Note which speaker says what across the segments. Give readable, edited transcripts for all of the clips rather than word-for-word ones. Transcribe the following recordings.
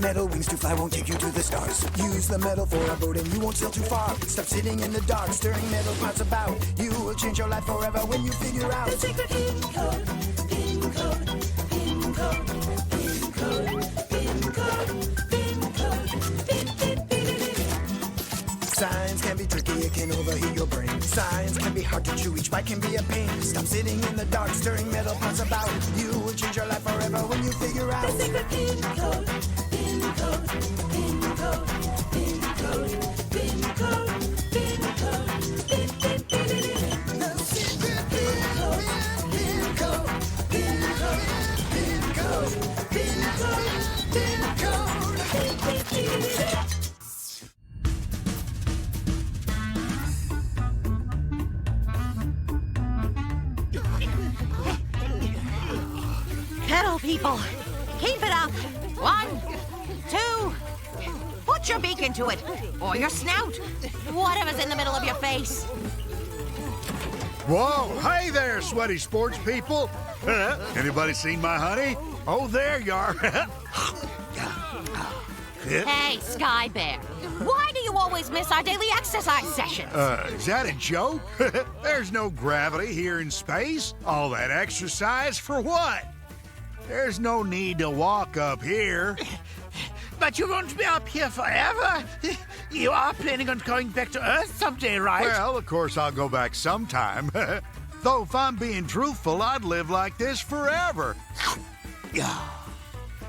Speaker 1: Metal wings to fly won't take you to the stars. Use the metal for a boat and you won't sail too far. Stop sitting in the dark, stirring metal parts about. You will change your life forever when you figure out the secret PinCode, PinCode, PinCode, PinCode, PinCode, PinCode. Science can be tricky, it can overheat your brain. Science can be hard to chew, each bite can be a pain. Stop sitting in the dark, stirring metal parts about. You will change your life forever when you figure out the secret PinCode, PinCode, PinCode, PinCode, PinCode, PinCode, PinCode. The secret PinCode, PinCode, PinCode, PinCode, PinCode, PinCode.
Speaker 2: Pedal, people. Keep it up. 1, 2. Put your beak into it, or your snout, whatever's in the middle of your face.
Speaker 3: Whoa, hey there, sweaty sports people. Anybody seen my honey? Oh, there you are.
Speaker 2: Hey, Sky Bear, why do you always miss our daily exercise sessions?
Speaker 3: Is that a joke? There's no gravity here in space. All that exercise for what? There's no need to walk up here.
Speaker 4: But you won't be up here forever. You are planning on going back to Earth someday, right?
Speaker 3: Well, of course I'll go back sometime. Though if I'm being truthful, I'd live like this forever.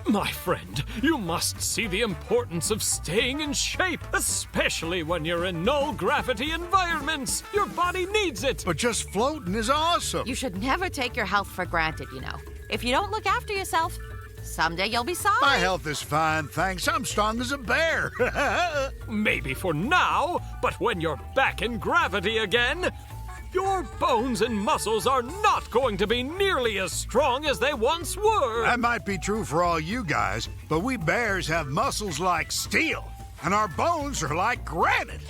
Speaker 5: My friend, you must see the importance of staying in shape, especially when you're in null-gravity environments. Your body needs it.
Speaker 3: But just floating is awesome.
Speaker 2: You should never take your health for granted, you know. If you don't look after yourself, someday you'll be sorry.
Speaker 3: My health is fine, thanks. I'm strong as a bear.
Speaker 5: Maybe for now, but when you're back in gravity again, your bones and muscles are not going to be nearly as strong as they once were.
Speaker 3: That might be true for all you guys, but we bears have muscles like steel, and our bones are like granite.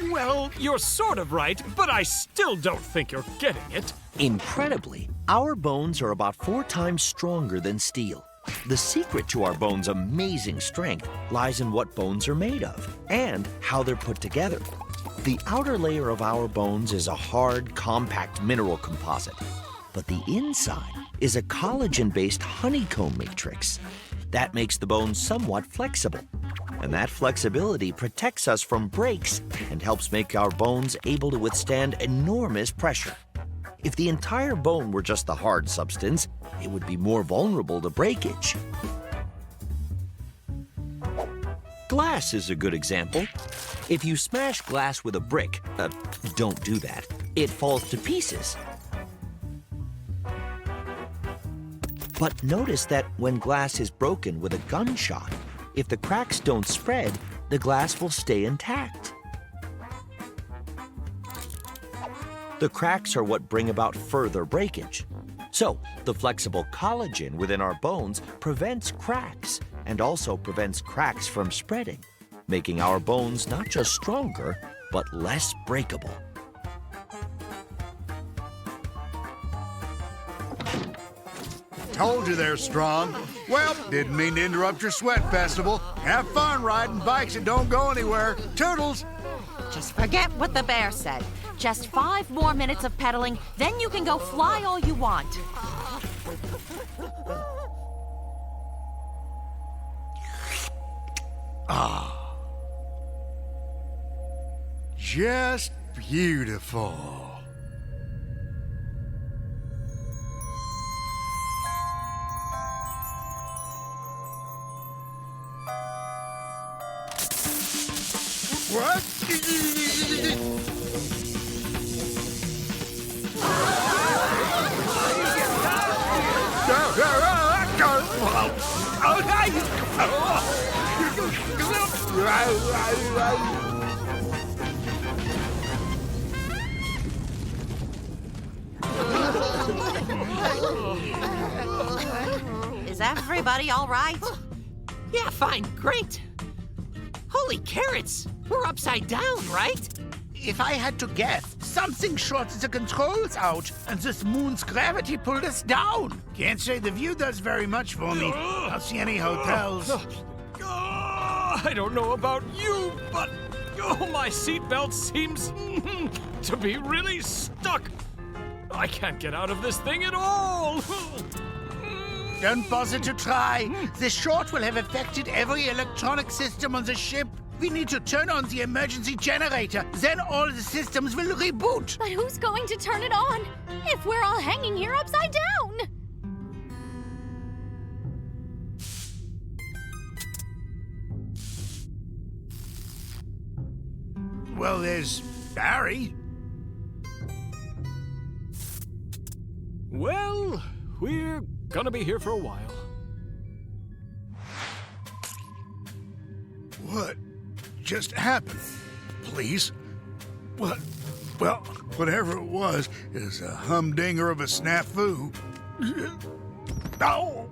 Speaker 5: Well, you're sort of right, but I still don't think you're getting it.
Speaker 6: Incredibly, our bones are about 4 times stronger than steel. The secret to our bones' amazing strength lies in what bones are made of and how they're put together. The outer layer of our bones is a hard, compact mineral composite, but the inside is a collagen-based honeycomb matrix. That makes the bones somewhat flexible, and that flexibility protects us from breaks and helps make our bones able to withstand enormous pressure. If the entire bone were just the hard substance, it would be more vulnerable to breakage. Glass is a good example. If you smash glass with a brick, don't do that. It falls to pieces. But notice that when glass is broken with a gunshot, if the cracks don't spread, the glass will stay intact. The cracks are what bring about further breakage. So, the flexible collagen within our bones prevents cracks and also prevents cracks from spreading, making our bones not just stronger, but less breakable.
Speaker 3: Told you they're strong. Well, didn't mean to interrupt your sweat festival. Have fun riding bikes that don't go anywhere. Toodles!
Speaker 2: Just forget what the bear said. Just 5 more minutes of pedaling, then you can go fly all you want.
Speaker 3: Ah. Just beautiful. What?
Speaker 2: Is everybody all right?
Speaker 4: Yeah, fine, great. Holy carrots, we're upside down, right? If I had to guess, Something shorted the controls out, and this moon's gravity pulled us down. Can't say the view does very much for me. I don't see any hotels.
Speaker 5: I don't know about you, but my seatbelt seems to be really stuck. I can't get out of this thing at all.
Speaker 4: Don't bother to try. The short will have affected every electronic system on the ship. We need to turn on the emergency generator. Then all the systems will reboot.
Speaker 7: But who's going to turn it on if we're all hanging here upside down?
Speaker 4: Well, there's Barry.
Speaker 5: Well, we're gonna be here for a while.
Speaker 3: What just happened? Please? What? Well, whatever it was is a humdinger of a snafu. Oh!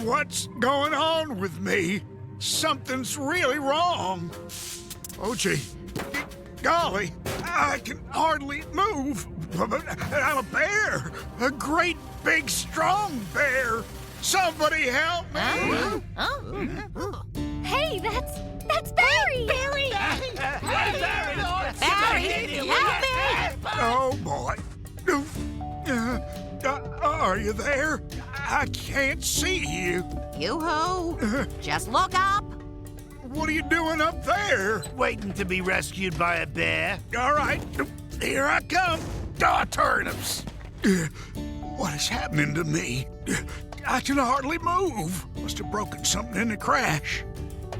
Speaker 3: What's going on with me? Something's really wrong. Oh, gee. Golly, I can hardly move. I'm a bear. A great, big, strong bear. Somebody help me.
Speaker 7: Hey, that's Barry!
Speaker 2: Barry! Barry, help me!
Speaker 3: Oh, boy. Are you there? I can't see you.
Speaker 2: Yoo-hoo! Just look up.
Speaker 3: What are you doing up there?
Speaker 4: Waiting to be rescued by a bear.
Speaker 3: All right, here I come. Turnips. What is happening to me? I can hardly move. Must have broken something in the crash.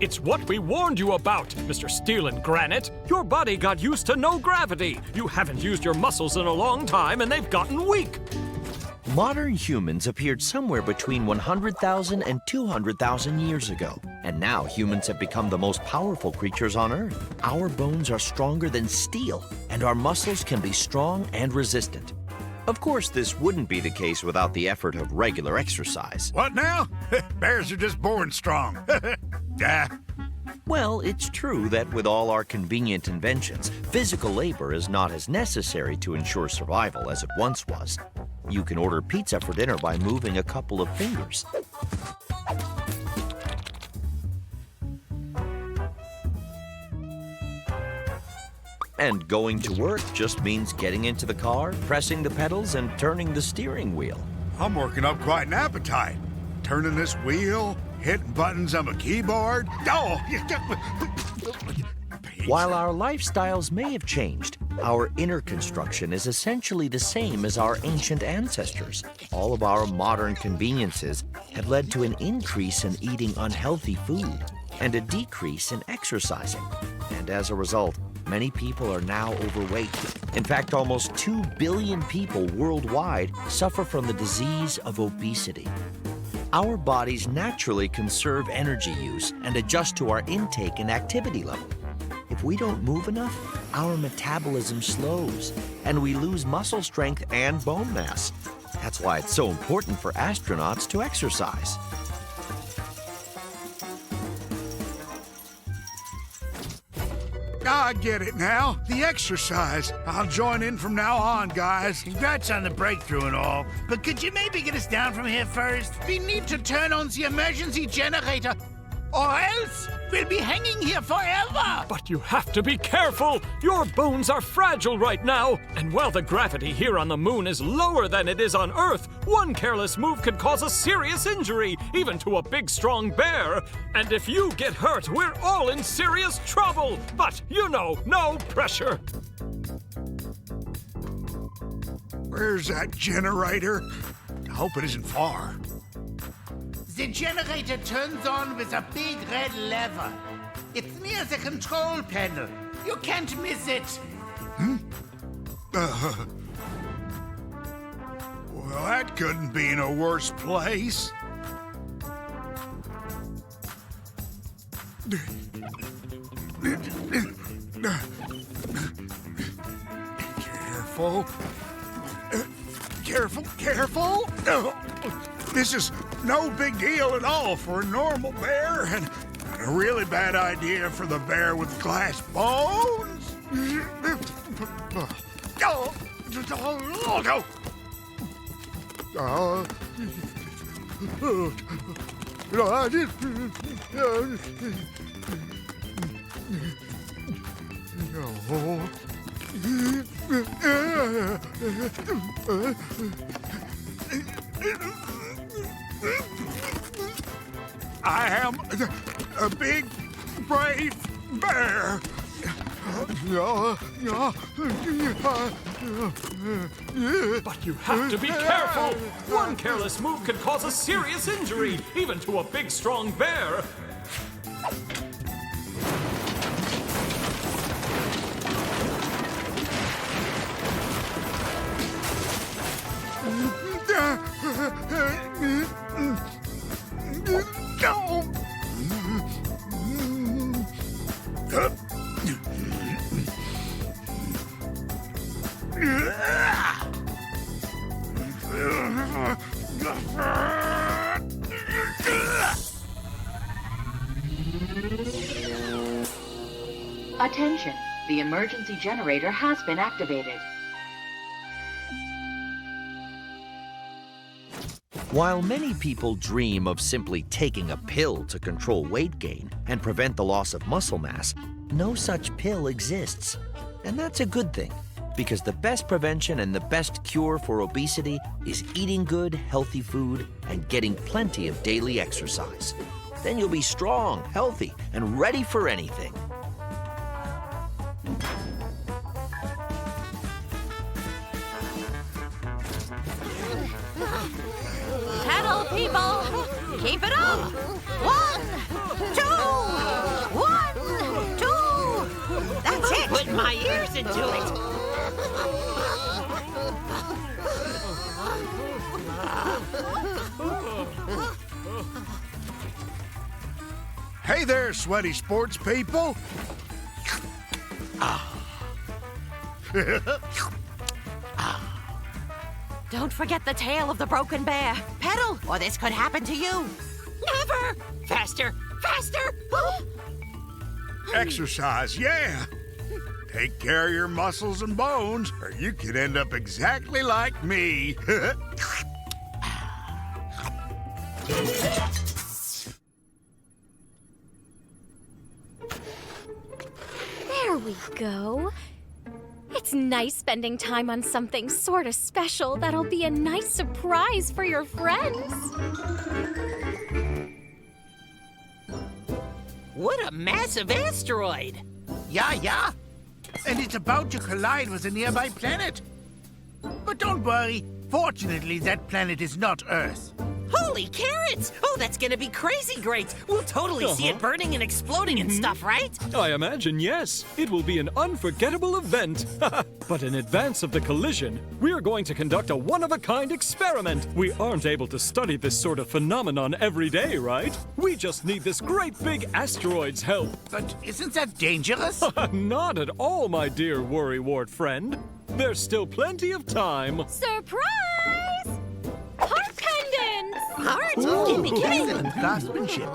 Speaker 5: It's what we warned you about, Mr. Steel and Granite. Your body got used to no gravity. You haven't used your muscles in a long time, and they've gotten weak.
Speaker 6: Modern humans appeared somewhere between 100,000 and 200,000 years ago. And now humans have become the most powerful creatures on Earth. Our bones are stronger than steel, and our muscles can be strong and resistant. Of course, this wouldn't be the case without the effort of regular exercise.
Speaker 3: What now? Bears are just born strong.
Speaker 6: Well, it's true that with all our convenient inventions, physical labor is not as necessary to ensure survival as it once was. You can order pizza for dinner by moving a couple of fingers. And going to work just means getting into the car, pressing the pedals, and turning the steering wheel.
Speaker 3: I'm working up quite an appetite. Turning this wheel, hitting buttons on a keyboard. Oh!
Speaker 6: While our lifestyles may have changed, our inner construction is essentially the same as our ancient ancestors. All of our modern conveniences have led to an increase in eating unhealthy food and a decrease in exercising. And as a result, many people are now overweight. In fact, almost 2 billion people worldwide suffer from the disease of obesity. Our bodies naturally conserve energy use and adjust to our intake and activity level. If we don't move enough, our metabolism slows, and we lose muscle strength and bone mass. That's why it's so important for astronauts to exercise.
Speaker 3: I get it now. The exercise. I'll join in from now on, guys.
Speaker 4: Congrats on the breakthrough and all, but could you maybe get us down from here first? We need to turn on the emergency generator, or else we'll be hanging here forever!
Speaker 5: But you have to be careful! Your bones are fragile right now! And while the gravity here on the moon is lower than it is on Earth, one careless move could cause a serious injury, even to a big, strong bear. And if you get hurt, we're all in serious trouble! But, you know, no pressure!
Speaker 3: Where's that generator? I hope it isn't far.
Speaker 4: The generator turns on with a big red lever. It's near the control panel. You can't miss it.
Speaker 3: Well, that couldn't be in a worse place. Careful. Careful. This is no big deal at all for a normal bear, and a really bad idea for the bear with glass bones. I am a big, brave bear.
Speaker 5: But you have to be careful! One careless move could cause a serious injury, even to a big, strong bear.
Speaker 8: Attention, the emergency generator has been activated.
Speaker 6: While many people dream of simply taking a pill to control weight gain and prevent the loss of muscle mass, no such pill exists. And that's a good thing, because the best prevention and the best cure for obesity is eating good, healthy food and getting plenty of daily exercise. Then you'll be strong, healthy, and ready for anything.
Speaker 2: Pedal, people! Keep it up! 1, 2! 1, 2! That's it!
Speaker 9: Put my ears into it.
Speaker 3: Hey there, sweaty sports people.
Speaker 2: Don't forget the tail of the broken bear. Pedal, or this could happen to you.
Speaker 9: Never! Faster! Faster!
Speaker 3: Exercise, yeah. Take care of your muscles and bones, or you could end up exactly like me.
Speaker 7: There we go. It's nice spending time on something sort of special that'll be a nice surprise for your friends.
Speaker 9: What a massive asteroid!
Speaker 4: Yeah. And it's about to collide with a nearby planet. But don't worry. Fortunately, that planet is not Earth.
Speaker 9: Holy carrots! Oh, that's gonna be crazy great! We'll totally see it burning and exploding and stuff, right?
Speaker 5: I imagine, yes. It will be an unforgettable event. But in advance of the collision, we are going to conduct a one-of-a-kind experiment. We aren't able to study this sort of phenomenon every day, right? We just need this great big asteroid's help.
Speaker 4: But isn't that dangerous?
Speaker 5: Not at all, my dear worrywart friend. There's still plenty of time.
Speaker 7: Surprise! Heart pendants!
Speaker 9: Heart? Gimme!
Speaker 4: Excellent craftsmanship.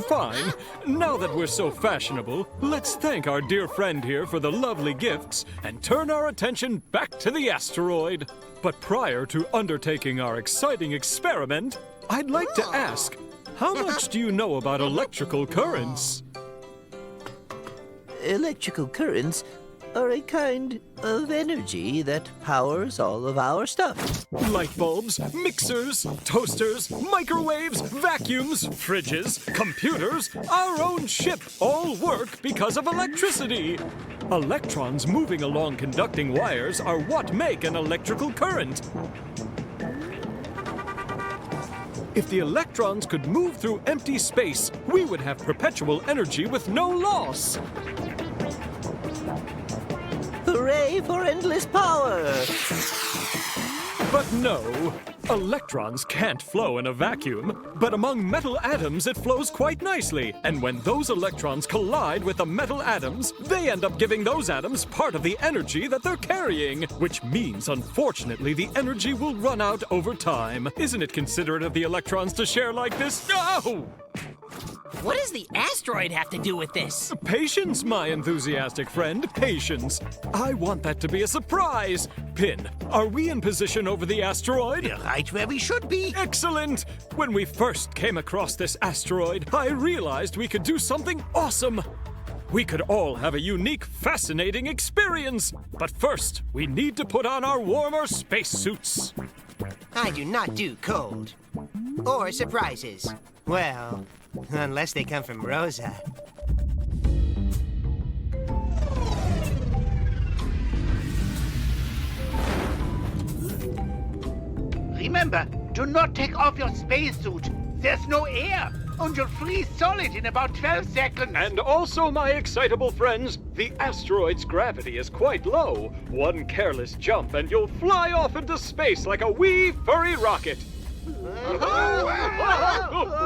Speaker 5: Fine. Now that we're so fashionable, let's thank our dear friend here for the lovely gifts and turn our attention back to the asteroid. But prior to undertaking our exciting experiment, I'd like to ask, how much do you know about electrical currents?
Speaker 6: Electrical currents are a kind of energy that powers all of our stuff.
Speaker 5: Light bulbs, mixers, toasters, microwaves, vacuums, fridges, computers, our own ship all work because of electricity. Electrons moving along conducting wires are what make an electrical current. If the electrons could move through empty space, we would have perpetual energy with no loss.
Speaker 6: Hooray for endless power!
Speaker 5: But no, electrons can't flow in a vacuum. But among metal atoms, it flows quite nicely. And when those electrons collide with the metal atoms, they end up giving those atoms part of the energy that they're carrying. Which means, unfortunately, the energy will run out over time. Isn't it considerate of the electrons to share like this? No!
Speaker 9: What does the asteroid have to do with this?
Speaker 5: Patience, my enthusiastic friend, patience. I want that to be a surprise. Pin, are we in position over the asteroid?
Speaker 4: We're right where we should be.
Speaker 5: Excellent! When we first came across this asteroid, I realized we could do something awesome. We could all have a unique, fascinating experience. But first, we need to put on our warmer spacesuits.
Speaker 10: I do not do cold. Or surprises. Well, unless they come from Rosa.
Speaker 4: Remember, do not take off your spacesuit. There's no air, and you'll freeze solid in about 12 seconds.
Speaker 5: And also, my excitable friends, the asteroid's gravity is quite low. One careless jump and you'll fly off into space like a wee furry rocket.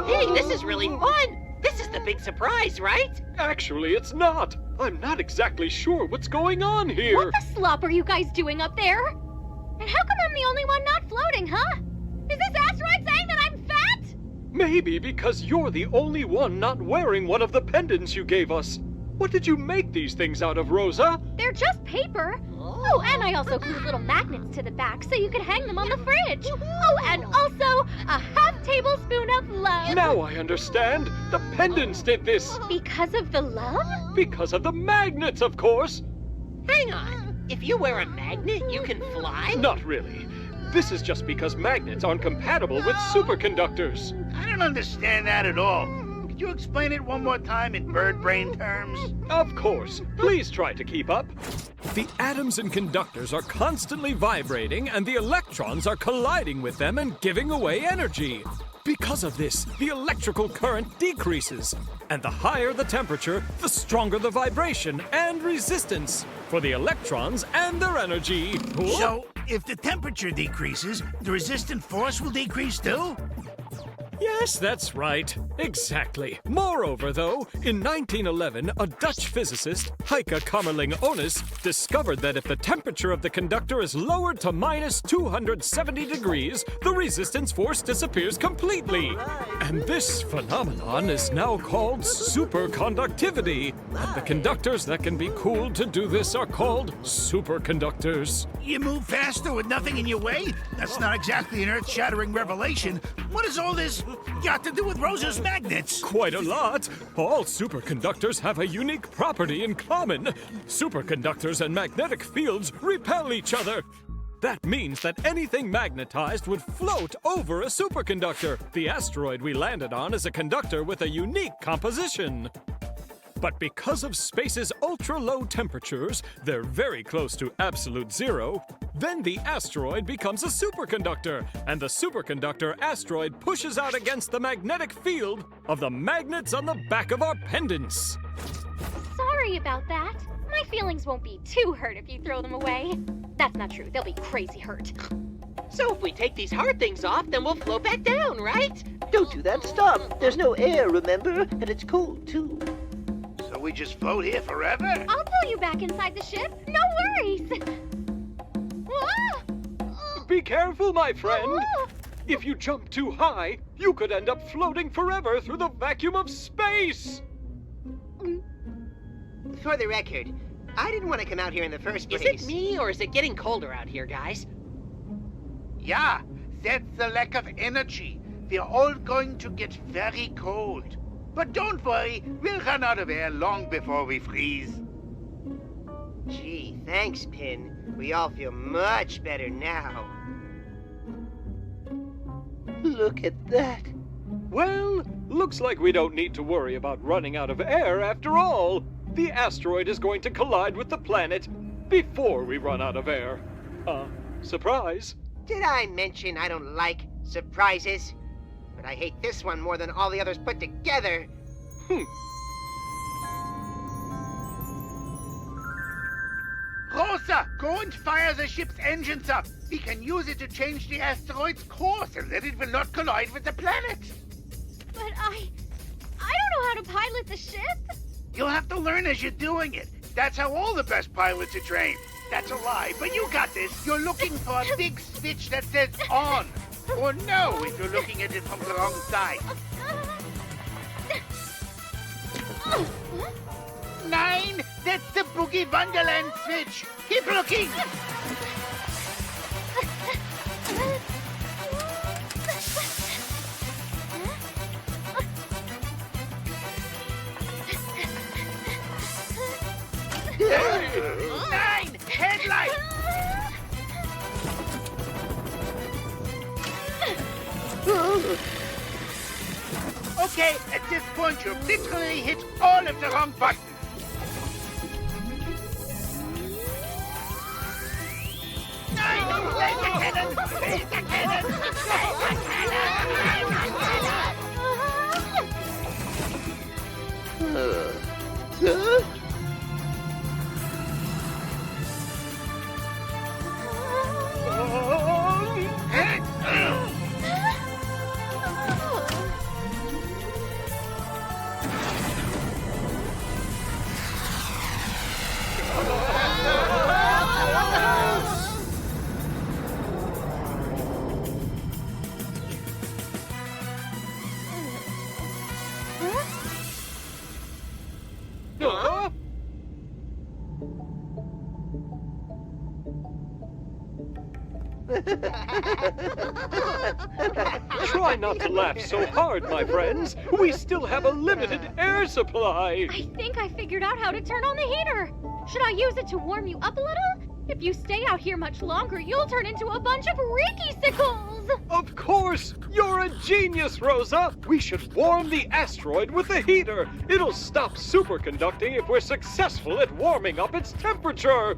Speaker 9: Hey, this is really fun! This is the big surprise, right?
Speaker 5: Actually, it's not. I'm not exactly sure what's going on here.
Speaker 7: What the slop are you guys doing up there? And how come I'm the only one not floating, huh? Is this asteroid saying that I'm fat?
Speaker 5: Maybe because you're the only one not wearing one of the pendants you gave us. What did you make these things out of, Rosa?
Speaker 7: They're just paper. Oh, and I also glued little magnets to the back so you could hang them on the fridge. Oh, and also a half tablespoon of love.
Speaker 5: Now I understand. The pendants did this.
Speaker 7: Because of the love?
Speaker 5: Because of the magnets, of course.
Speaker 9: Hang on. If you wear a magnet, you can fly?
Speaker 5: Not really. This is just because magnets aren't compatible with superconductors.
Speaker 4: I don't understand that at all. Could you explain it one more time in bird brain terms?
Speaker 5: Of course. Please try to keep up. The atoms and conductors are constantly vibrating, and the electrons are colliding with them and giving away energy. Because of this, the electrical current decreases. And the higher the temperature, the stronger the vibration and resistance for the electrons and their energy.
Speaker 4: So, if the temperature decreases, the resistant force will decrease too?
Speaker 5: Yes, that's right. Exactly. Moreover, though, in 1911, a Dutch physicist, Heike Kamerlingh-Onnes, discovered that if the temperature of the conductor is lowered to minus 270 degrees, the resistance force disappears completely. And this phenomenon is now called superconductivity. And the conductors that can be cooled to do this are called superconductors.
Speaker 4: You move faster with nothing in your way? That's not exactly an earth-shattering revelation. What does all this got to do with Rosa's magnets?
Speaker 5: Quite a lot. All superconductors have a unique property in common. Superconductors and magnetic fields repel each other. That means that anything magnetized would float over a superconductor. The asteroid we landed on is a conductor with a unique composition. But because of space's ultra-low temperatures, they're very close to absolute zero, then the asteroid becomes a superconductor, and the superconductor asteroid pushes out against the magnetic field of the magnets on the back of our pendants.
Speaker 7: Sorry about that. My feelings won't be too hurt if you throw them away. That's not true. They'll be crazy hurt.
Speaker 9: So if we take these hard things off, then we'll float back down, right?
Speaker 11: Don't do that. Stop. There's no air, remember? And it's cold, too.
Speaker 4: So we just float here forever?
Speaker 7: I'll pull you back inside the ship. No worries.
Speaker 5: Be careful, my friend. If you jump too high, you could end up floating forever through the vacuum of space.
Speaker 10: For the record, I didn't want to come out here in the first place.
Speaker 9: Is it me, or is it getting colder out here, guys?
Speaker 4: Yeah, that's the lack of energy. We're all going to get very cold. But don't worry, we'll run out of air long before we freeze.
Speaker 10: Gee, thanks, Pin. We all feel much better now.
Speaker 11: Look at that.
Speaker 5: Well, looks like we don't need to worry about running out of air after all. The asteroid is going to collide with the planet before we run out of air. Surprise.
Speaker 10: Did I mention I don't like surprises? But I hate this one more than all the others put together.
Speaker 4: Rosa, go and fire the ship's engines up. We can use it to change the asteroid's course, and then it will not collide with the planet.
Speaker 7: But I don't know how to pilot the ship.
Speaker 4: You'll have to learn as you're doing it. That's how all the best pilots are trained. That's a lie, but you got this. You're looking for a big switch that says on. Or no, if you're looking at it from the wrong side. KikoRiki Wonderland switch. Keep looking. Nine! Headlight! Okay, at this point you've literally hit all of the wrong buttons. Nine! Laser cannon! Laser cannon! Laser cannon!
Speaker 5: Try not to laugh so hard, my friends. We still have a limited air supply.
Speaker 7: I think I figured out how to turn on the heater. Should I use it to warm you up a little? If you stay out here much longer, you'll turn into a bunch of Riki-sicles.
Speaker 5: Of course! You're a genius, Rosa! We should warm the asteroid with the heater. It'll stop superconducting if we're successful at warming up its temperature.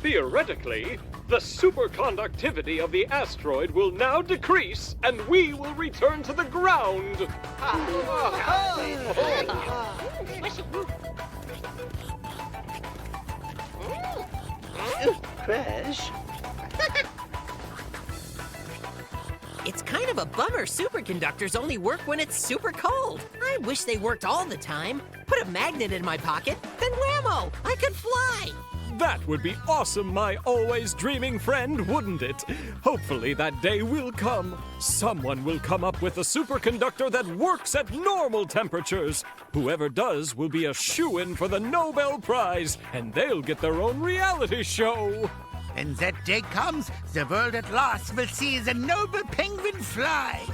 Speaker 5: Theoretically, the superconductivity of the asteroid will now decrease, and we will return to the ground.
Speaker 11: Crash?
Speaker 9: It's kind of a bummer superconductors only work when it's super cold. I wish they worked all the time. Put a magnet in my pocket, then whammo, I could fly.
Speaker 5: That would be awesome, my always dreaming friend, wouldn't it? Hopefully that day will come. Someone will come up with a superconductor that works at normal temperatures. Whoever does will be a shoo-in for the Nobel Prize, and they'll get their own reality show.
Speaker 4: When that day comes, the world at last will see the noble penguin fly.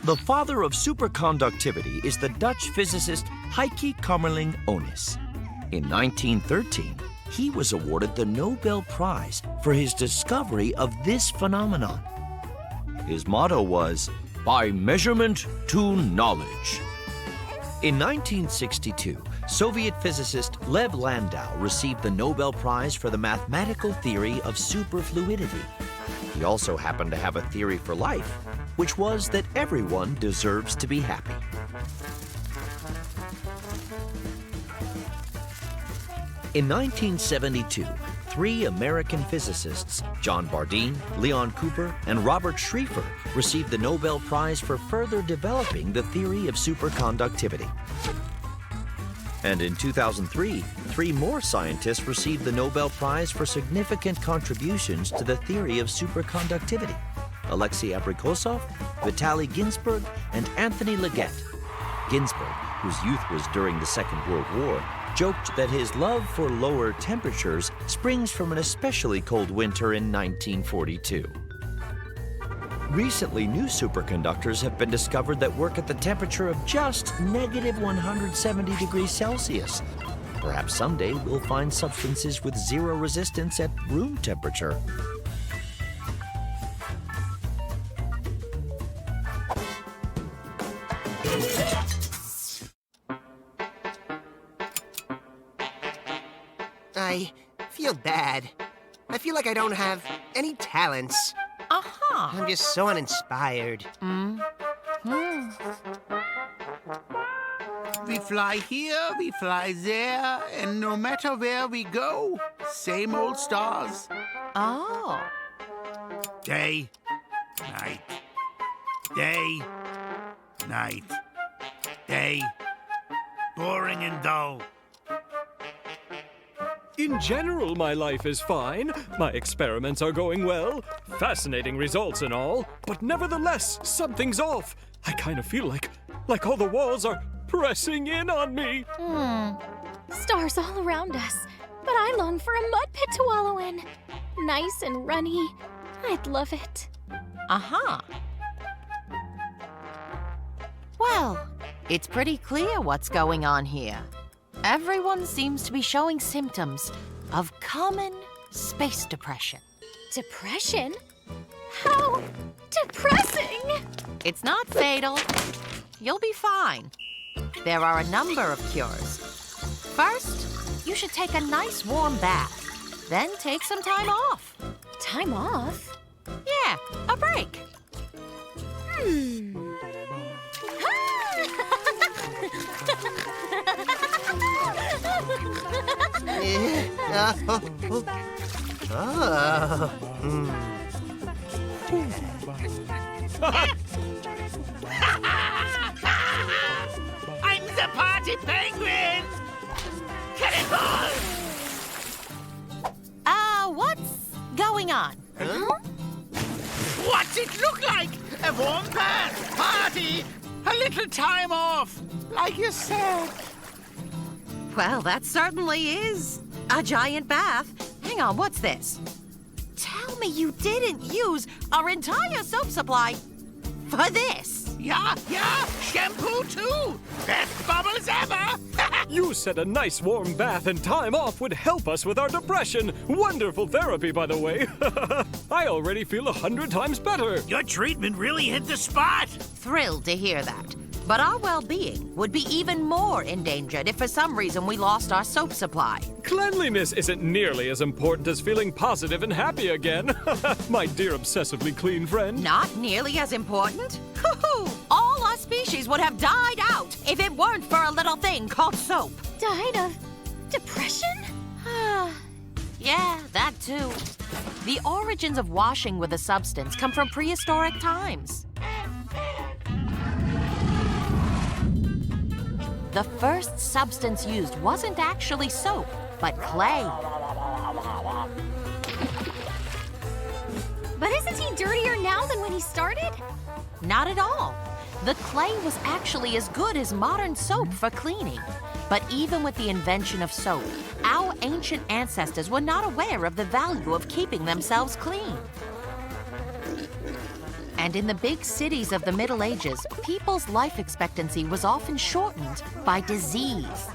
Speaker 6: The father of superconductivity is the Dutch physicist Heike Kamerlingh Onnes. In 1913, he was awarded the Nobel Prize for his discovery of this phenomenon. His motto was, "By measurement to knowledge." In 1962, Soviet physicist Lev Landau received the Nobel Prize for the mathematical theory of superfluidity. He also happened to have a theory for life, which was that everyone deserves to be happy. In 1972, 3 American physicists, John Bardeen, Leon Cooper, and Robert Schrieffer, received the Nobel Prize for further developing the theory of superconductivity. And in 2003, 3 more scientists received the Nobel Prize for significant contributions to the theory of superconductivity: Alexei Abrikosov, Vitaly Ginzburg, and Anthony Leggett. Ginzburg, whose youth was during the Second World War, joked that his love for lower temperatures springs from an especially cold winter in 1942. Recently, new superconductors have been discovered that work at the temperature of just -170 degrees Celsius. Perhaps someday we'll find substances with zero resistance at room temperature.
Speaker 10: I feel bad. I feel like I don't have any talents.
Speaker 2: Uh-huh.
Speaker 10: I'm just so uninspired.
Speaker 4: We fly here, we fly there, and no matter where we go, same old stars.
Speaker 2: Oh.
Speaker 4: Day, night, day, night, day, boring and dull.
Speaker 5: In general, my life is fine. My experiments are going well. Fascinating results and all. But nevertheless, something's off. I kind of feel like all the walls are pressing in on me.
Speaker 7: Stars all around us, but I long for a mud pit to wallow in. Nice and runny. I'd love it.
Speaker 2: Uh-huh. Well, it's pretty clear what's going on here. Everyone seems to be showing symptoms of common space depression.
Speaker 7: Depression? How depressing!
Speaker 2: It's not fatal. You'll be fine. There are a number of cures. First, you should take a nice warm bath. Then take some time off.
Speaker 7: Time off?
Speaker 2: Yeah, a break.
Speaker 4: I'm the party penguin! Cannonball!
Speaker 2: What's going on?
Speaker 4: What's it look like? A warm bath, party, a little time off, like you said.
Speaker 2: Well, that certainly is a giant bath. Hang on, what's this? Tell me you didn't use our entire soap supply for this.
Speaker 4: Yeah, shampoo too. Best bubbles ever.
Speaker 5: You said a nice warm bath and time off would help us with our depression. Wonderful therapy, by the way. I already feel 100 times better.
Speaker 4: Your treatment really hit the spot.
Speaker 2: Thrilled to hear that. But our well-being would be even more endangered if for some reason we lost our soap supply.
Speaker 5: Cleanliness isn't nearly as important as feeling positive and happy again. My dear obsessively clean friend.
Speaker 2: Not nearly as important? Hoo-hoo! All our species would have died out if it weren't for a little thing called soap.
Speaker 7: Died of depression?
Speaker 2: Yeah, that too. The origins of washing with a substance come from prehistoric times. The first substance used wasn't actually soap, but clay.
Speaker 7: But isn't he dirtier now than when he started?
Speaker 2: Not at all. The clay was actually as good as modern soap for cleaning. But even with the invention of soap, our ancient ancestors were not aware of the value of keeping themselves clean. And in the big cities of the Middle Ages, people's life expectancy was often shortened by disease.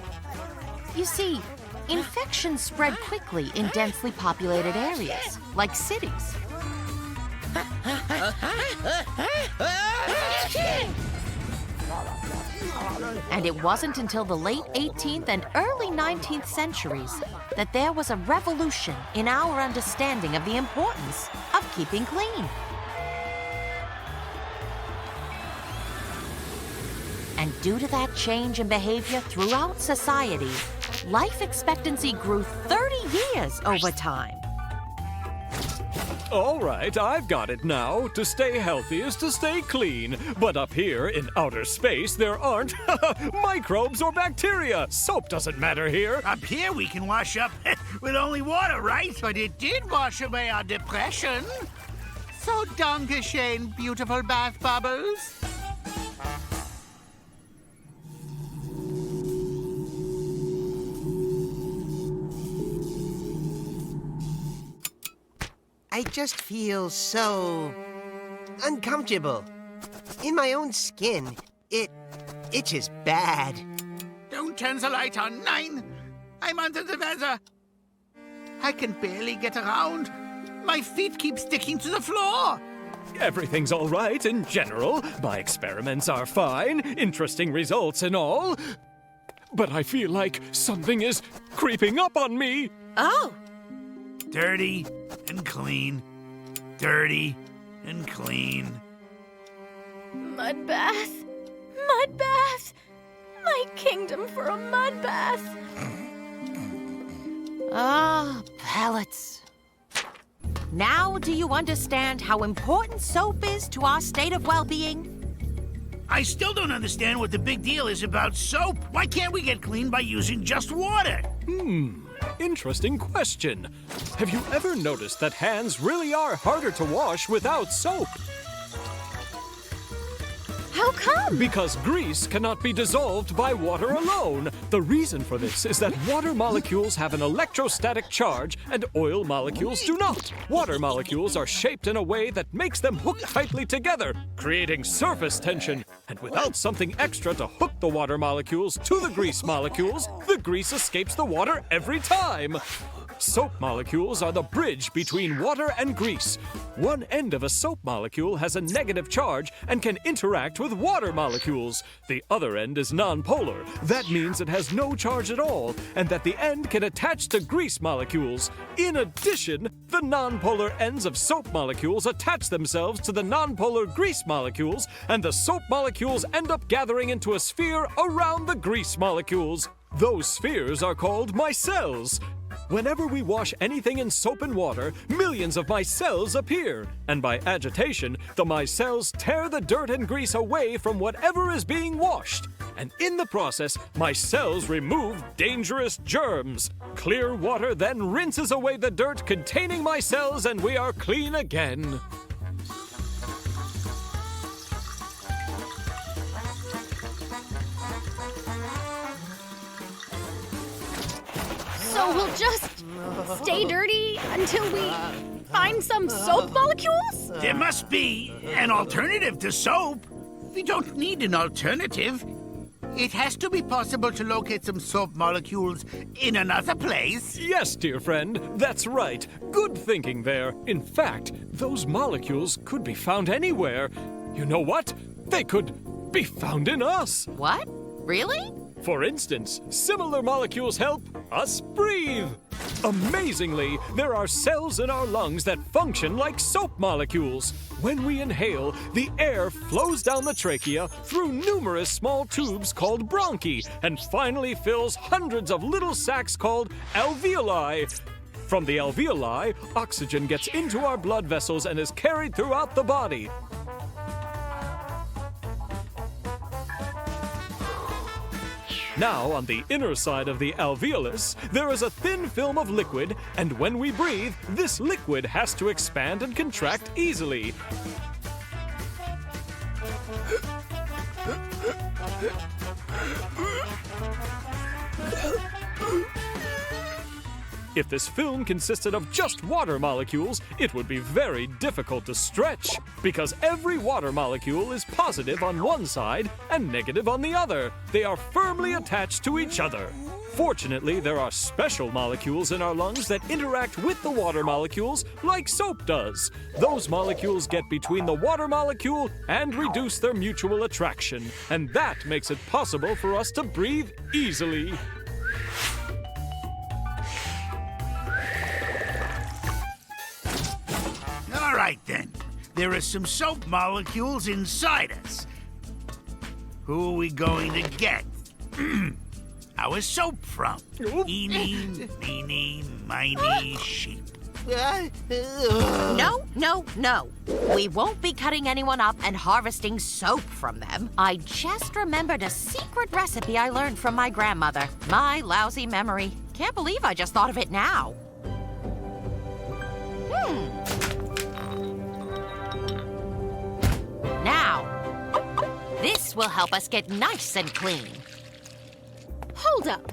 Speaker 2: You see, infections spread quickly in densely populated areas, like cities. And it wasn't until the late 18th and early 19th centuries that there was a revolution in our understanding of the importance of keeping clean. And due to that change in behavior throughout society, life expectancy grew 30 years over time.
Speaker 5: All right, I've got it now. To stay healthy is to stay clean. But up here in outer space, there aren't microbes or bacteria. Soap doesn't matter here.
Speaker 4: Up here we can wash up with only water, right? But it did wash away our depression. So Dankeschön, beautiful bath bubbles.
Speaker 10: I just feel so uncomfortable. In my own skin, it itches bad.
Speaker 4: Don't turn the light on, 9. I'm under the weather. I can barely get around. My feet keep sticking to the floor.
Speaker 5: Everything's all right in general. My experiments are fine. Interesting results and all. But I feel like something is creeping up on me.
Speaker 2: Oh!
Speaker 4: Dirty and clean. Dirty and clean.
Speaker 7: Mud bath. Mud bath. My kingdom for a mud bath.
Speaker 2: Pellets. Now do you understand how important soap is to our state of well-being?
Speaker 4: I still don't understand what the big deal is about soap. Why can't we get clean by using just water?
Speaker 5: Interesting question. Have you ever noticed that hands really are harder to wash without soap?
Speaker 7: How come?
Speaker 5: Because grease cannot be dissolved by water alone. The reason for this is that water molecules have an electrostatic charge and oil molecules do not. Water molecules are shaped in a way that makes them hook tightly together, creating surface tension. And without something extra to hook the water molecules to the grease escapes the water every time. Soap molecules are the bridge between water and grease. One end of a soap molecule has a negative charge and can interact with water molecules. The other end is nonpolar. That means it has no charge at all, and that the end can attach to grease molecules. In addition, the nonpolar ends of soap molecules attach themselves to the nonpolar grease molecules, and the soap molecules end up gathering into a sphere around the grease molecules. Those spheres are called micelles. Whenever we wash anything in soap and water, millions of micelles appear. And by agitation, the micelles tear the dirt and grease away from whatever is being washed. And in the process, micelles remove dangerous germs. Clear water then rinses away the dirt containing micelles, and we are clean again.
Speaker 7: So we'll just stay dirty until we find some soap molecules?
Speaker 4: There must be an alternative to soap. We don't need an alternative. It has to be possible to locate some soap molecules in another place.
Speaker 5: Yes, dear friend, that's right. Good thinking there. In fact, those molecules could be found anywhere. You know what? They could be found in us.
Speaker 2: What? Really?
Speaker 5: For instance, similar molecules help us breathe. Amazingly, there are cells in our lungs that function like soap molecules. When we inhale, the air flows down the trachea through numerous small tubes called bronchi and finally fills hundreds of little sacs called alveoli. From the alveoli, oxygen gets into our blood vessels and is carried throughout the body. Now, on the inner side of the alveolus, there is a thin film of liquid, and when we breathe, this liquid has to expand and contract easily. If this film consisted of just water molecules, it would be very difficult to stretch, because every water molecule is positive on one side and negative on the other. They are firmly attached to each other. Fortunately, there are special molecules in our lungs that interact with the water molecules like soap does. Those molecules get between the water molecule and reduce their mutual attraction, and that makes it possible for us to breathe easily.
Speaker 4: All right, then. There are some soap molecules inside us. Who are we going to get? Our soap from? Eeny, meeny, miny, sheep.
Speaker 2: No. We won't be cutting anyone up and harvesting soap from them. I just remembered a secret recipe I learned from my grandmother. My lousy memory. Can't believe I just thought of it now. Now, this will help us get nice and clean.
Speaker 7: Hold up.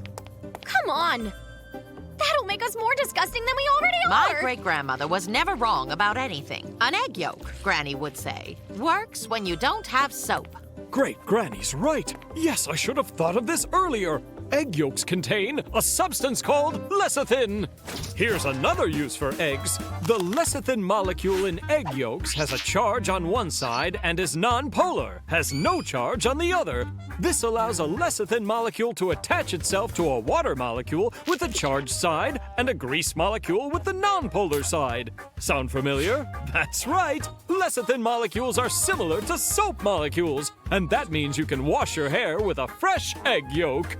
Speaker 7: Come on. That'll make us more disgusting than we already are.
Speaker 2: My great-grandmother was never wrong about anything. An egg yolk, Granny would say, works when you don't have soap.
Speaker 5: Great Granny's right. Yes, I should have thought of this earlier. Egg yolks contain a substance called lecithin. Here's another use for eggs. The lecithin molecule in egg yolks has a charge on one side and is nonpolar, has no charge on the other. This allows a lecithin molecule to attach itself to a water molecule with a charged side and a grease molecule with the nonpolar side. Sound familiar? That's right. Lecithin molecules are similar to soap molecules, and that means you can wash your hair with a fresh egg yolk.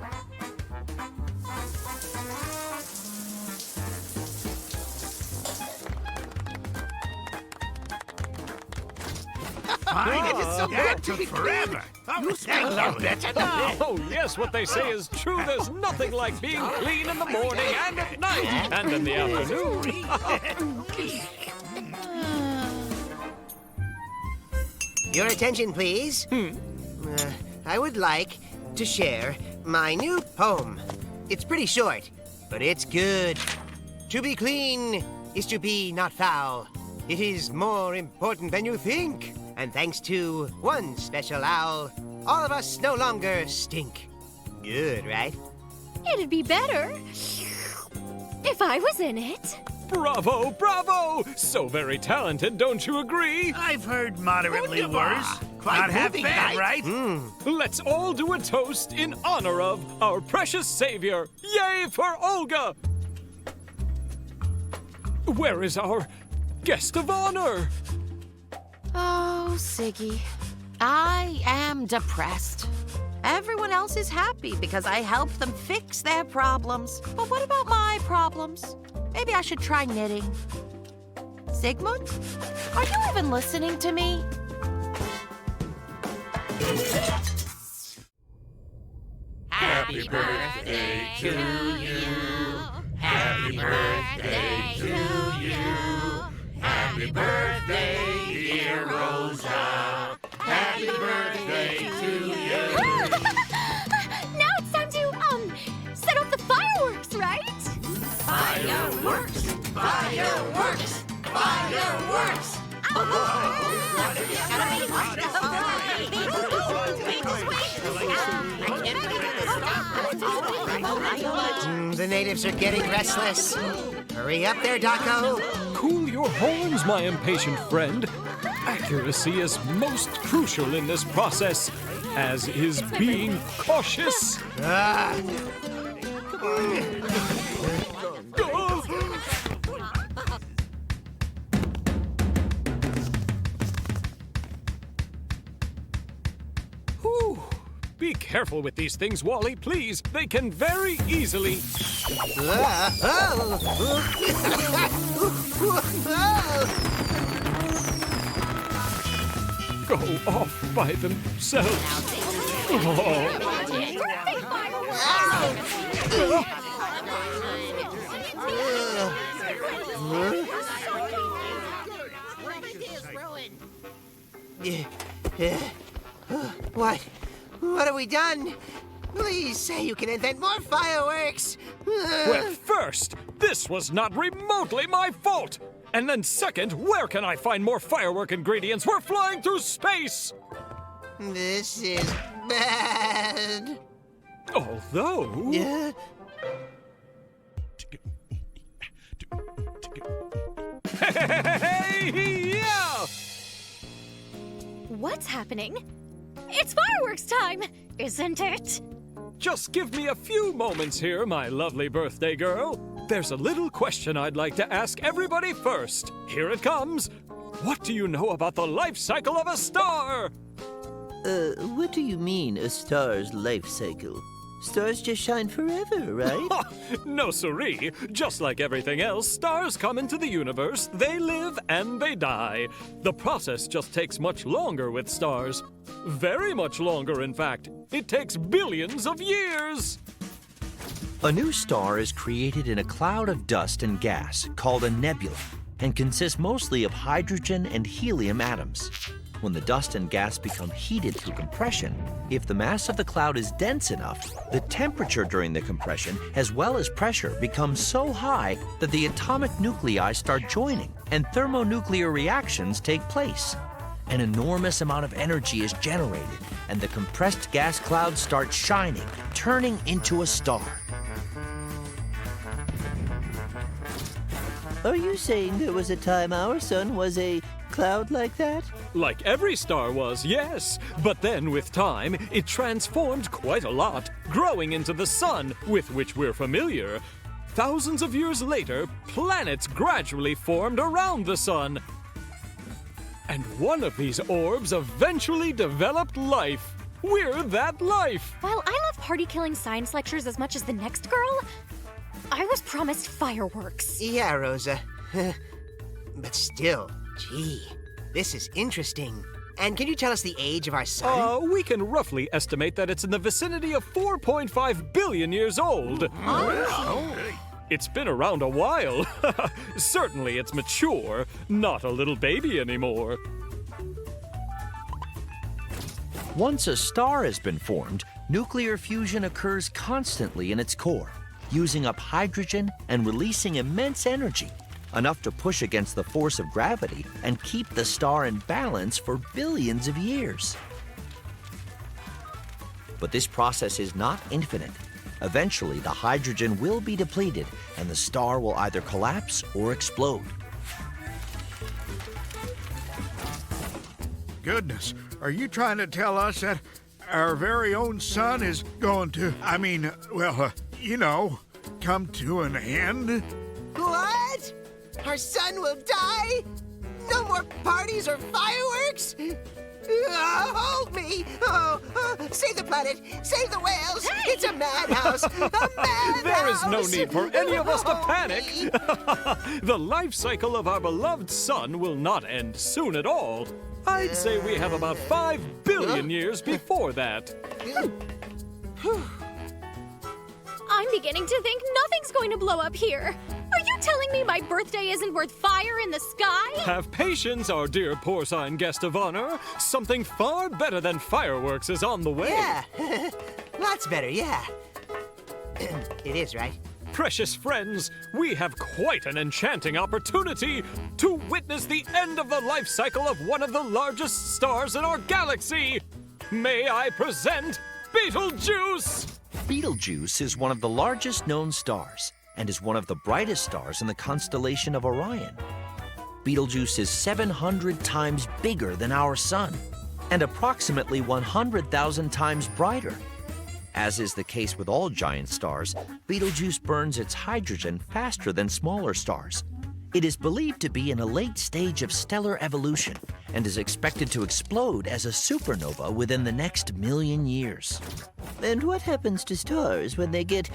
Speaker 4: fine. It is so good to be forever. You smell better now.
Speaker 5: Oh, yes, what they say is true. There's nothing like being clean in the morning and at night and in the afternoon.
Speaker 10: Your attention, please. I would like to share my new poem. It's pretty short, but it's good. To be clean is to be not foul. It is more important than you think. And thanks to one special owl, all of us no longer stink. Good, right?
Speaker 7: It'd be better if I was in it.
Speaker 5: Bravo, bravo! So very talented, don't you agree?
Speaker 4: I've heard moderately worse. Not half bad, right?
Speaker 5: Let's all do a toast in honor of our precious savior. Yay for Olga! Where is our guest of honor?
Speaker 2: Oh, Siggy, I am depressed. Everyone else is happy because I helped them fix their problems. But what about my problems? Maybe I should try knitting. Sigmund, are you even listening to me?
Speaker 12: Happy birthday to you. Happy birthday to you. Happy birthday, dear Rosa. Happy birthday to you.
Speaker 7: Now it's time to, set off the fireworks, right?
Speaker 12: Fireworks! Fireworks! Fireworks!
Speaker 10: The natives are getting restless. Hurry up there, Daco.
Speaker 5: Cool your horns, my impatient friend. Accuracy is most crucial in this process, as is being cautious. Whew. Be careful with these things, Wally, please. They can very easily go off by themselves.
Speaker 10: What have we done? Please say you can invent more fireworks.
Speaker 5: Well, first, this was not remotely my fault. And then second, where can I find more firework ingredients? We're flying through space!
Speaker 10: This is bad.
Speaker 5: Although... Hey, yeah!
Speaker 7: What's happening? It's fireworks time, isn't it?
Speaker 5: Just give me a few moments here, my lovely birthday girl. There's a little question I'd like to ask everybody first. Here it comes. What do you know about the life cycle of a star?
Speaker 11: What do you mean, a star's life cycle? Stars just shine forever, right?
Speaker 5: No, siree. Just like everything else, stars come into the universe, they live, and they die. The process just takes much longer with stars. Very much longer, in fact. It takes billions of years.
Speaker 6: A new star is created in a cloud of dust and gas called a nebula and consists mostly of hydrogen and helium atoms. When the dust and gas become heated through compression, if the mass of the cloud is dense enough, the temperature during the compression, as well as pressure, becomes so high that the atomic nuclei start joining and thermonuclear reactions take place. An enormous amount of energy is generated, and the compressed gas cloud starts shining, turning into a star.
Speaker 11: Are you saying there was a time our sun was a cloud like that?
Speaker 5: Like every star was, yes. But then, with time, it transformed quite a lot, growing into the sun, with which we're familiar. Thousands of years later, planets gradually formed around the sun. And one of these orbs eventually developed life. We're that life.
Speaker 7: While I love party-killing science lectures as much as the next girl, I was promised fireworks.
Speaker 10: Yeah, Rosa. But still, gee, this is interesting. And can you tell us the age of our sun?
Speaker 5: We can roughly estimate that it's in the vicinity of 4.5 billion years old. It's been around a while. Certainly it's mature, not a little baby anymore.
Speaker 6: Once a star has been formed, nuclear fusion occurs constantly in its core, using up hydrogen and releasing immense energy, enough to push against the force of gravity and keep the star in balance for billions of years. But this process is not infinite. Eventually, the hydrogen will be depleted and the star will either collapse or explode.
Speaker 3: Goodness, are you trying to tell us that our very own sun is going to, come to an end?
Speaker 10: What? Our sun will die? No more parties or fireworks? Hold me! Save the planet! Save the whales! Hey! It's a madhouse! A madhouse!
Speaker 5: There is no need for any of us to panic. The life cycle of our beloved sun will not end soon at all. I'd say we have about 5 billion years before that.
Speaker 7: I'm beginning to think nothing's going to blow up here. Are you telling me my birthday isn't worth fire in the sky?
Speaker 5: Have patience, our dear porcine guest of honor. Something far better than fireworks is on the way.
Speaker 10: Yeah, lots better, yeah. It is, right?
Speaker 5: Precious friends, we have quite an enchanting opportunity to witness the end of the life cycle of one of the largest stars in our galaxy. May I present Betelgeuse?
Speaker 6: Betelgeuse is one of the largest known stars and is one of the brightest stars in the constellation of Orion. Betelgeuse is 700 times bigger than our sun and approximately 100,000 times brighter. As is the case with all giant stars, Betelgeuse burns its hydrogen faster than smaller stars. It is believed to be in a late stage of stellar evolution and is expected to explode as a supernova within the next 1,000,000 years.
Speaker 11: And what happens to stars when they get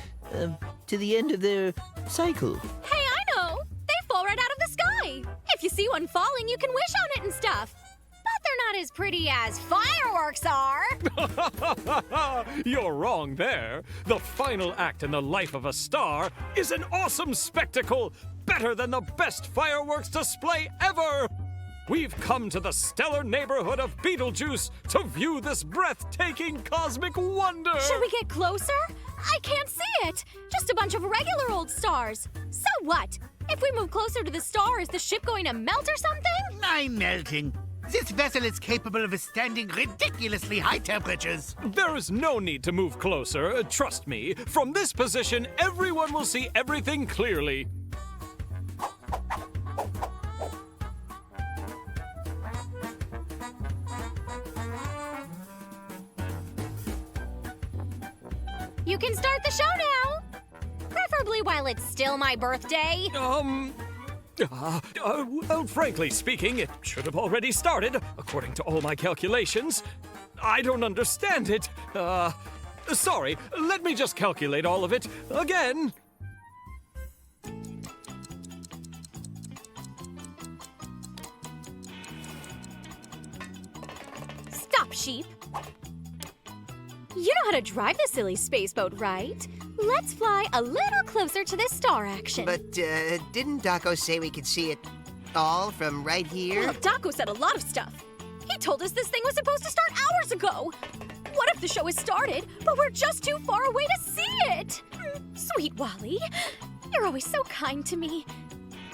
Speaker 11: to the end of their cycle?
Speaker 7: Hey, I know! They fall right out of the sky! If you see one falling, you can wish on it and stuff. But they're not as pretty as fireworks are!
Speaker 5: You're wrong there. The final act in the life of a star is an awesome spectacle, better than the best fireworks display ever! We've come to the stellar neighborhood of Betelgeuse to view this breathtaking cosmic wonder!
Speaker 7: Should we get closer? I can't see it! Just a bunch of regular old stars. So what? If we move closer to the star, is the ship going to melt or something?
Speaker 4: I'm melting. This vessel is capable of withstanding ridiculously high temperatures.
Speaker 5: There is no need to move closer, trust me. From this position, everyone will see everything clearly.
Speaker 7: You can start the show now! Preferably while it's still my birthday.
Speaker 5: Frankly speaking, it should have already started, according to all my calculations. I don't understand it. Sorry, let me just calculate all of it again.
Speaker 7: Stop, sheep. You know how to drive the silly space boat, right? Let's fly a little closer to this star action.
Speaker 10: But didn't Daco say we could see it all from right here?
Speaker 7: Well, Daco said a lot of stuff. He told us this thing was supposed to start hours ago. What if the show has started, but we're just too far away to see it? Sweet Wally, you're always so kind to me.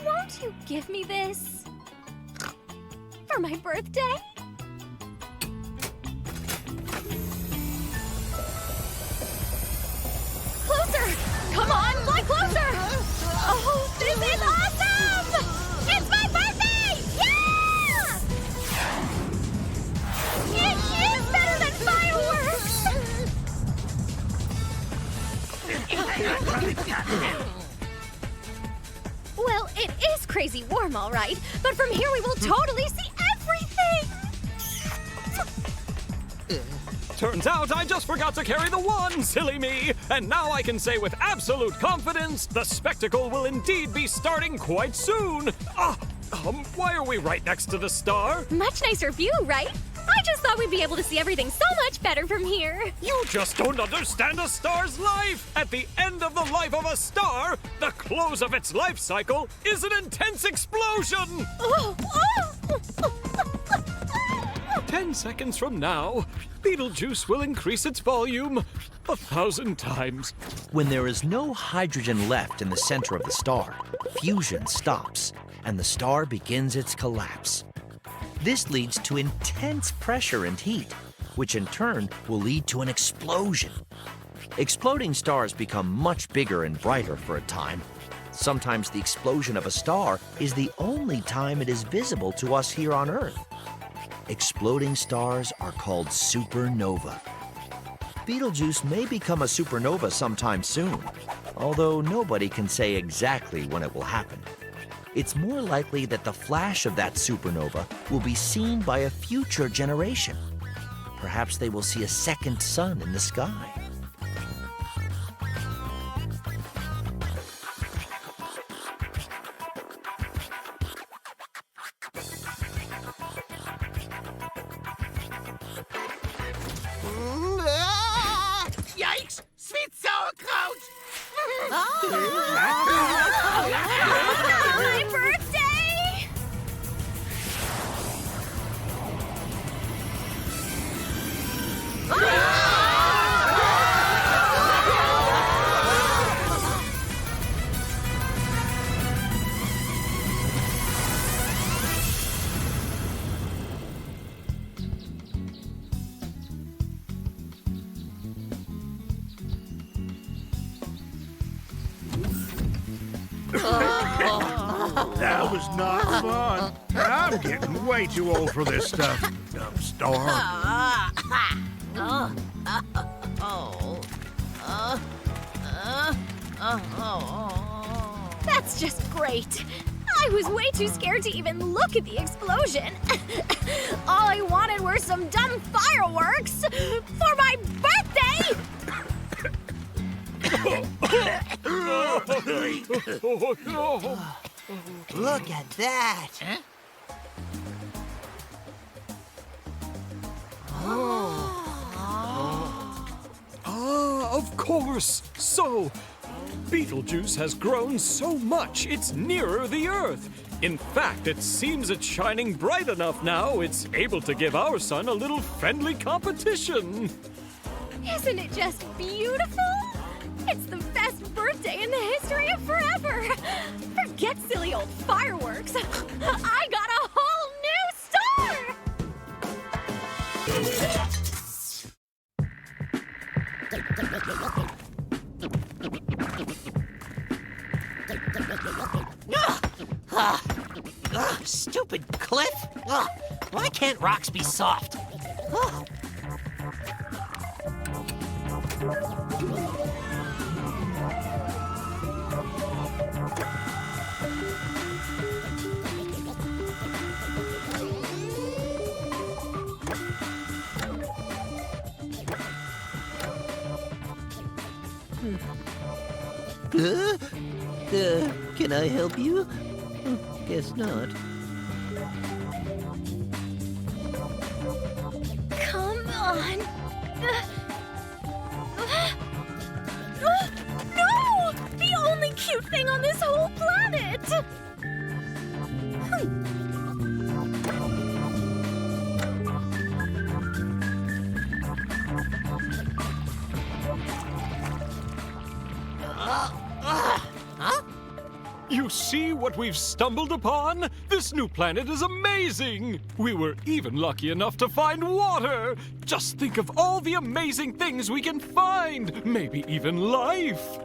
Speaker 7: Won't you give me this? For my birthday? Closer! Come on, fly closer! Oh, this is awesome! It's my birthday! Yeah! It is better than fireworks! Well, it is crazy warm, all right, but from here we will totally see everything!
Speaker 5: Turns out I just forgot to carry the wand, silly me! And now I can say with absolute confidence, the spectacle will indeed be starting quite soon! Why are we right next to the star?
Speaker 7: Much nicer view, right? I just thought we'd be able to see everything so much better from here.
Speaker 5: You just don't understand a star's life! At the end of the life of a star, the close of its life cycle is an intense explosion! 10 seconds from now, Betelgeuse will increase its volume 1,000 times.
Speaker 6: When there is no hydrogen left in the center of the star, fusion stops, and the star begins its collapse. This leads to intense pressure and heat, which in turn will lead to an explosion. Exploding stars become much bigger and brighter for a time. Sometimes the explosion of a star is the only time it is visible to us here on Earth. Exploding stars are called supernova. Betelgeuse may become a supernova sometime soon, although nobody can say exactly when it will happen. It's more likely that the flash of that supernova will be seen by a future generation. Perhaps they will see a second sun in the sky.
Speaker 4: Yikes! Sweet sauerkraut!
Speaker 7: My birthday!
Speaker 3: That was not fun. I'm getting way too old for this stuff. Dumb star.
Speaker 7: That's just great. I was way too scared to even look at the explosion. All I wanted were some dumb fireworks for my birthday!
Speaker 10: Look at that.
Speaker 5: Of course! So, Betelgeuse has grown so much it's nearer the Earth. In fact, it seems it's shining bright enough now it's able to give our sun a little friendly competition.
Speaker 7: Isn't it just beautiful? It's the best birthday in the history of forever. Forget silly old fireworks. I got a whole new star!
Speaker 9: Stupid cliff! Why can't rocks be soft?
Speaker 11: Can I help you? Guess not.
Speaker 7: Come on. No! The only cute thing on this whole planet!
Speaker 5: You see what we've stumbled upon? This new planet is amazing! We were even lucky enough to find water! Just think of all the amazing things we can find! Maybe even life!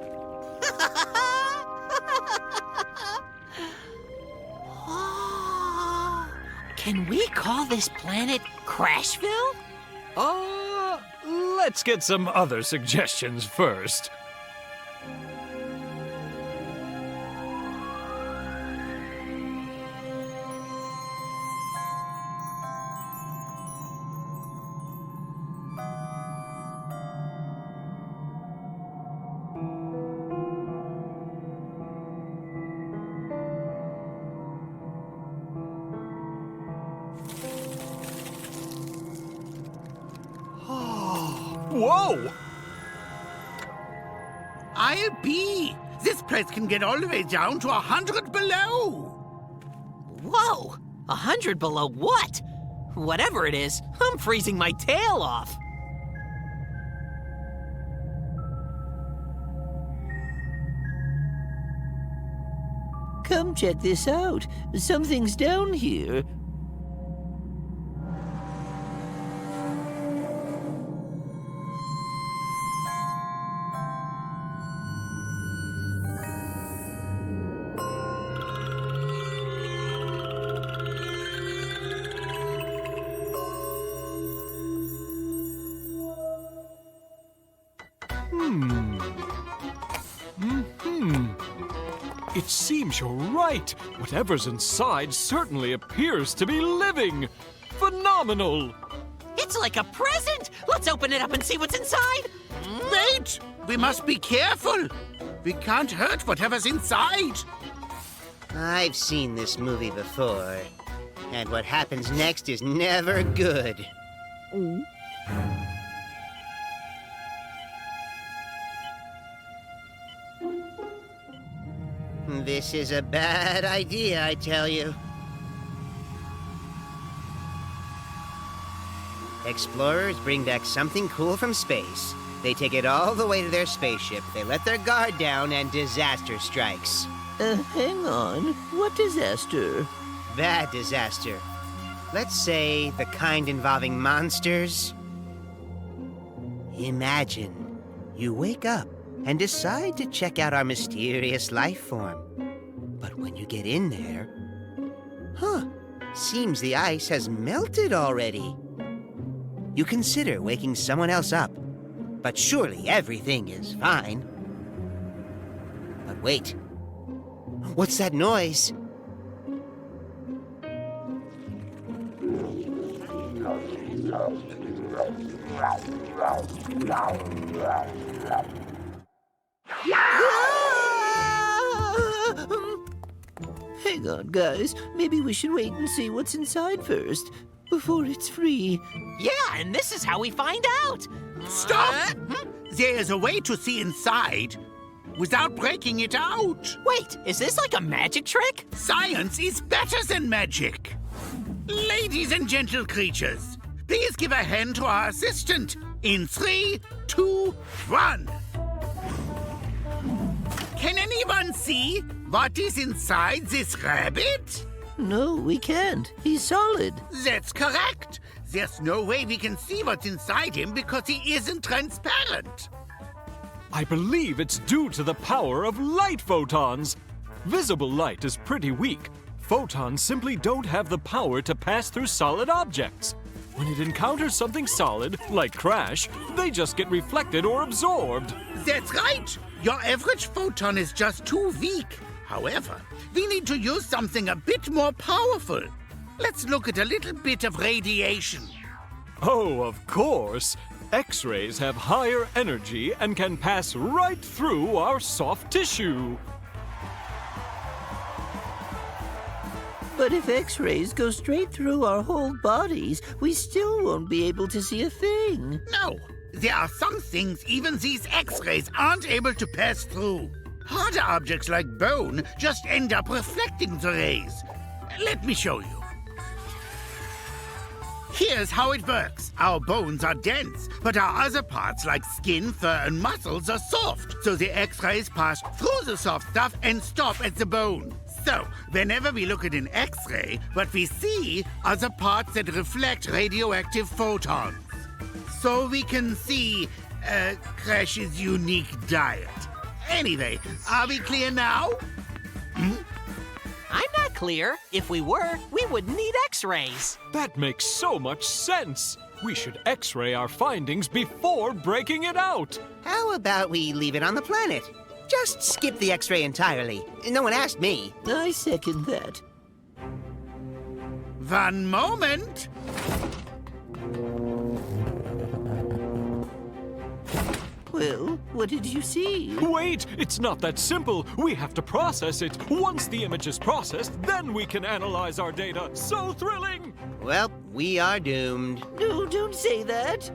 Speaker 9: Can we call this planet Crashville?
Speaker 5: Let's get some other suggestions first. Whoa!
Speaker 4: I'll be. This place can get all the way down to 100 below.
Speaker 9: Whoa! 100 below what? Whatever it is, I'm freezing my tail off.
Speaker 11: Come check this out. Something's down here.
Speaker 5: It seems you're right. Whatever's inside certainly appears to be living. Phenomenal!
Speaker 9: It's like a present! Let's open it up and see what's inside!
Speaker 4: Wait! We must be careful. We can't hurt whatever's inside.
Speaker 10: I've seen this movie before, and what happens next is never good. This is a bad idea, I tell you. Explorers bring back something cool from space. They take it all the way to their spaceship, they let their guard down, and disaster strikes.
Speaker 11: Hang on. What disaster?
Speaker 10: Bad disaster. Let's say the kind involving monsters. Imagine you wake up and decide to check out our mysterious life form. But when you get in there, seems the ice has melted already. You consider waking someone else up, but surely everything is fine. But wait, what's that noise?
Speaker 11: Hang on, guys. Maybe we should wait and see what's inside first, before it's free.
Speaker 9: Yeah, and this is how we find out!
Speaker 4: Stop! There is a way to see inside without breaking it out.
Speaker 9: Wait, is this like a magic trick?
Speaker 4: Science is better than magic. Ladies and gentle creatures, please give a hand to our assistant in 3, 2, 1. Can anyone see what is inside this rabbit?
Speaker 11: No, we can't. He's solid.
Speaker 4: That's correct. There's no way we can see what's inside him because he isn't transparent.
Speaker 5: I believe it's due to the power of light photons. Visible light is pretty weak. Photons simply don't have the power to pass through solid objects. When it encounters something solid, like Crash, they just get reflected or absorbed.
Speaker 4: That's right. Your average photon is just too weak. However, we need to use something a bit more powerful. Let's look at a little bit of radiation.
Speaker 5: Oh, of course. X-rays have higher energy and can pass right through our soft tissue.
Speaker 11: But if X-rays go straight through our whole bodies, we still won't be able to see a thing.
Speaker 4: No, there are some things even these X-rays aren't able to pass through. Harder objects like bone just end up reflecting the rays. Let me show you. Here's how it works. Our bones are dense, but our other parts like skin, fur, and muscles are soft. So the X-rays pass through the soft stuff and stop at the bone. So, whenever we look at an X-ray, what we see are the parts that reflect radioactive photons. So we can see Crash's unique diet. Anyway, are we clear now?
Speaker 9: I'm not clear. If we were, we wouldn't need X-rays.
Speaker 5: That makes so much sense. We should X-ray our findings before breaking it out.
Speaker 10: How about we leave it on the planet? Just skip the X-ray entirely. No one asked me.
Speaker 11: I second that.
Speaker 4: One moment.
Speaker 11: Well, what did you see?
Speaker 5: Wait, it's not that simple. We have to process it. Once the image is processed, then we can analyze our data. So thrilling!
Speaker 10: Well, we are doomed.
Speaker 11: No, don't say that.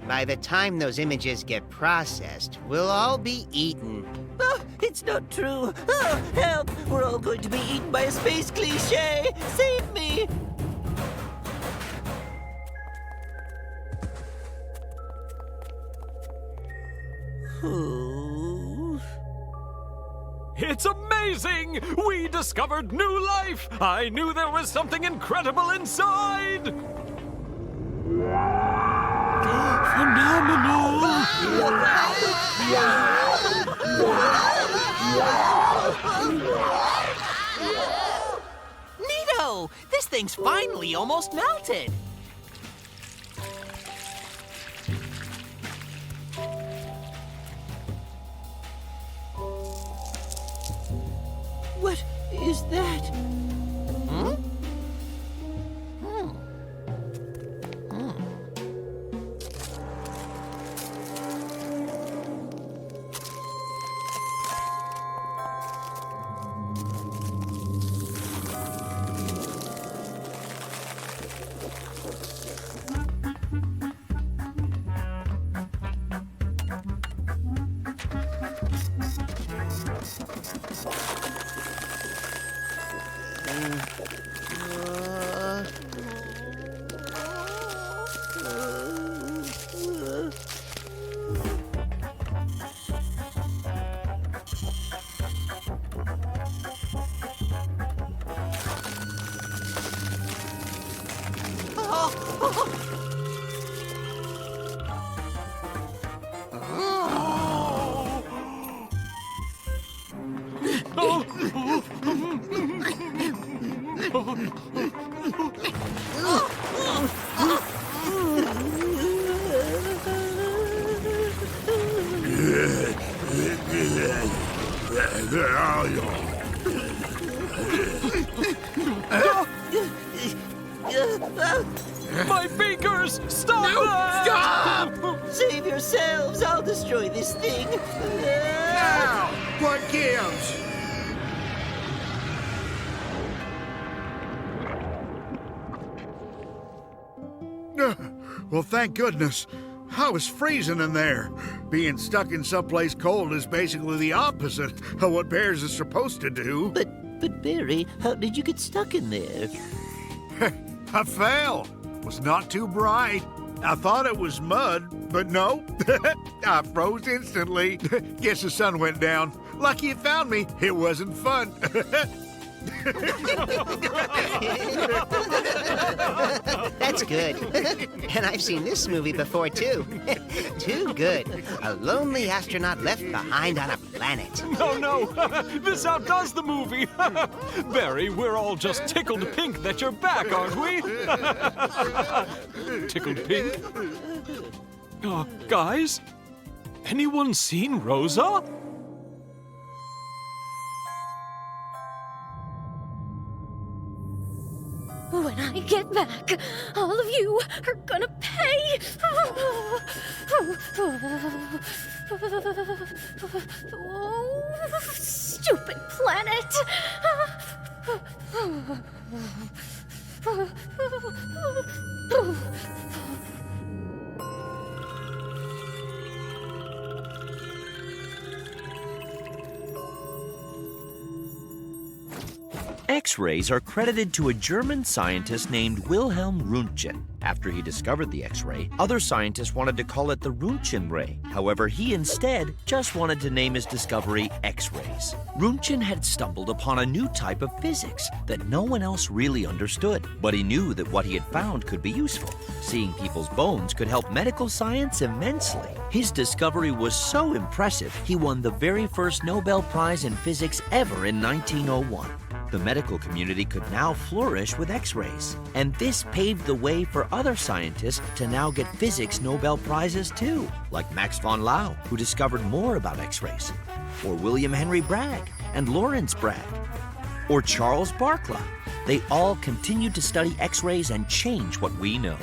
Speaker 10: By the time those images get processed, we'll all be eaten.
Speaker 11: Oh, it's not true. Oh, help! We're all going to be eaten by a space cliché. Save me! Oh.
Speaker 5: It's amazing! We discovered new life! I knew there was something incredible inside! Phenomenal!
Speaker 9: Neato! This thing's finally almost melted.
Speaker 11: What is that?
Speaker 9: Hmm?
Speaker 5: My beakers! Stop that!
Speaker 11: Stop! Save yourselves! I'll destroy this thing.
Speaker 3: Now, what gives? Well, thank goodness. I was freezing in there. Being stuck in someplace cold is basically the opposite of what bears are supposed to do.
Speaker 11: But Barry, how did you get stuck in there?
Speaker 3: I fell. Was not too bright. I thought it was mud, but no. I froze instantly. Guess the sun went down. Lucky it found me. It wasn't fun.
Speaker 10: That's good. And I've seen this movie before, too. Too good. A lonely astronaut left behind on a planet.
Speaker 5: No, this outdoes the movie. Barry, we're all just tickled pink that you're back, aren't we? Tickled pink? Guys, anyone seen Rosa?
Speaker 7: When I get back, all of you are gonna pay. Oh, stupid planet.
Speaker 6: X-rays are credited to a German scientist named Wilhelm Röntgen. After he discovered the X-ray, other scientists wanted to call it the Röntgen ray. However, he instead just wanted to name his discovery X-rays. Röntgen had stumbled upon a new type of physics that no one else really understood, but he knew that what he had found could be useful. Seeing people's bones could help medical science immensely. His discovery was so impressive, he won the very first Nobel Prize in physics ever in 1901. The medical community could now flourish with X-rays, and this paved the way for other scientists to now get physics Nobel Prizes too, like Max von Laue, who discovered more about X-rays, or William Henry Bragg and Lawrence Bragg, or Charles Barkla. They all continued to study X-rays and change what we know.